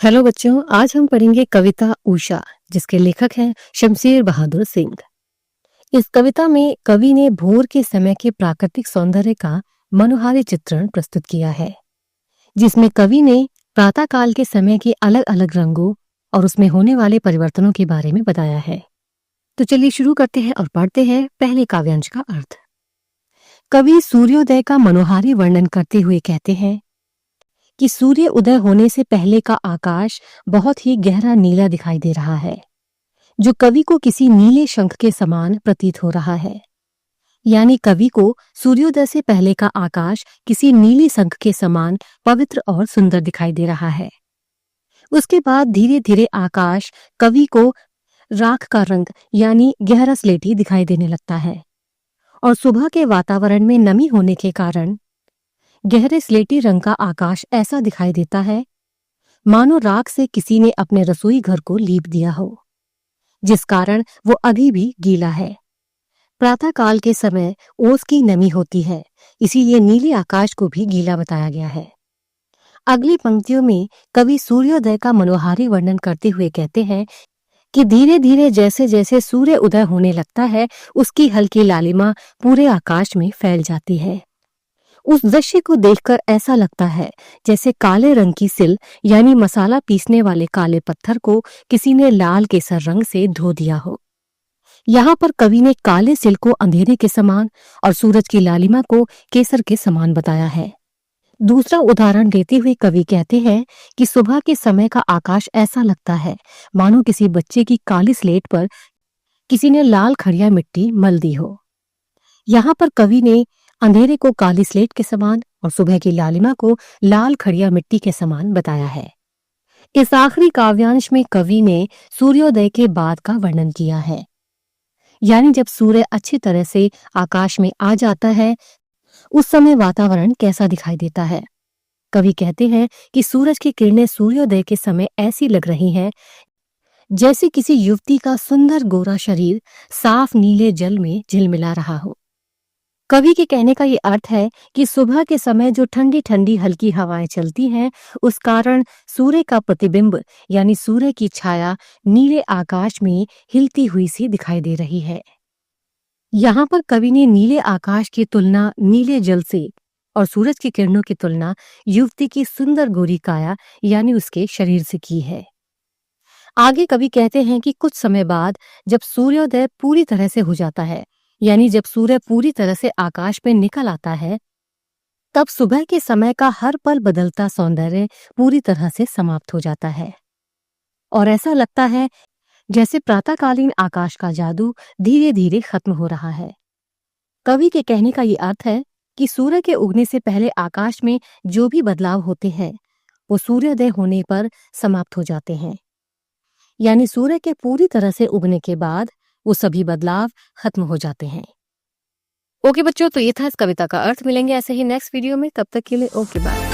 Hello बच्चों, आज हम पढ़ेंगे कविता ऊषा, जिसके लेखक हैं शमशेर बहादुर सिंह। इस कविता में कवि ने भोर के समय के प्राकृतिक सौंदर्य का मनोहारी चित्रण प्रस्तुत किया है, जिसमें कवि ने प्रातःकाल के समय के अलग अलग रंगों और उसमें होने वाले परिवर्तनों के बारे में बताया है। तो चलिए शुरू करते हैं और पढ़ते हैं पहले काव्यांश का अर्थ। कवि सूर्योदय का मनोहारी वर्णन करते हुए कहते हैं कि सूर्य उदय होने से पहले का आकाश बहुत ही गहरा नीला दिखाई दे रहा है, जो कवि को किसी नीले शंख के समान प्रतीत हो रहा है। यानी कवि को सूर्योदय से पहले का आकाश किसी नीले शंख के समान पवित्र और सुंदर दिखाई दे रहा है। उसके बाद धीरे धीरे आकाश कवि को राख का रंग यानी गहरा स्लेटी दिखाई देने लगता है, और सुबह के वातावरण में नमी होने के कारण गहरे स्लेटी रंग का आकाश ऐसा दिखाई देता है मानो राख से किसी ने अपने रसोई घर को लीप दिया हो, जिस कारण वो अभी भी गीला है। प्रातःकाल के समय ओस की नमी होती है, इसीलिए नीले आकाश को भी गीला बताया गया है। अगली पंक्तियों में कवि सूर्योदय का मनोहारी वर्णन करते हुए कहते हैं कि धीरे धीरे जैसे जैसे सूर्य उदय होने लगता है, उसकी हल्की लालिमा पूरे आकाश में फैल जाती है। उस दृश्य को देखकर ऐसा लगता है जैसे काले रंग की सिल यानी मसाला पीसने वाले काले पत्थर को किसी ने लाल केसर रंग से धो दिया हो। यहाँ पर कवि ने काले सिल को अंधेरे के समान और सूरज की लालिमा को केसर के समान बताया है। दूसरा उदाहरण देते हुए कवि कहते हैं कि सुबह के समय का आकाश ऐसा लगता है मानो किसी बच्चे की काली स्लेट पर किसी ने लाल खड़िया मिट्टी मल दी हो। यहाँ पर कवि ने अंधेरे को काली स्लेट के समान और सुबह की लालिमा को लाल खड़िया मिट्टी के समान बताया है। इस आखिरी काव्यांश में कवि ने सूर्योदय के बाद का वर्णन किया है, यानी जब सूर्य अच्छी तरह से आकाश में आ जाता है उस समय वातावरण कैसा दिखाई देता है। कवि कहते हैं कि सूरज की किरणें सूर्योदय के समय ऐसी लग रही हैं जैसे किसी युवती का सुंदर गोरा शरीर साफ नीले जल में झिलमिला रहा हो। कवि के कहने का ये अर्थ है कि सुबह के समय जो ठंडी ठंडी हल्की हवाएं चलती हैं, उस कारण सूर्य का प्रतिबिंब यानी सूर्य की छाया नीले आकाश में हिलती हुई सी दिखाई दे रही है। यहाँ पर कवि ने नीले आकाश की तुलना नीले जल से और सूरज की किरणों की तुलना युवती की सुंदर गोरी काया यानी उसके शरीर से की है। आगे कवि कहते हैं कि कुछ समय बाद जब सूर्योदय पूरी तरह से हो जाता है, यानी जब सूर्य पूरी तरह से आकाश में निकल आता है, तब सुबह के समय का हर पल बदलता सौंदर्य पूरी तरह से समाप्त हो जाता है और ऐसा लगता है जैसे प्रातःकालीन आकाश का जादू धीरे धीरे खत्म हो रहा है। कवि के कहने का ये अर्थ है कि सूर्य के उगने से पहले आकाश में जो भी बदलाव होते हैं वो सूर्योदय होने पर समाप्त हो जाते हैं, यानी सूर्य के पूरी तरह से उगने के बाद वो सभी बदलाव खत्म हो जाते हैं। ओके बच्चों, तो ये था इस कविता का अर्थ। मिलेंगे ऐसे ही नेक्स्ट वीडियो में, तब तक के लिए ओके बाय।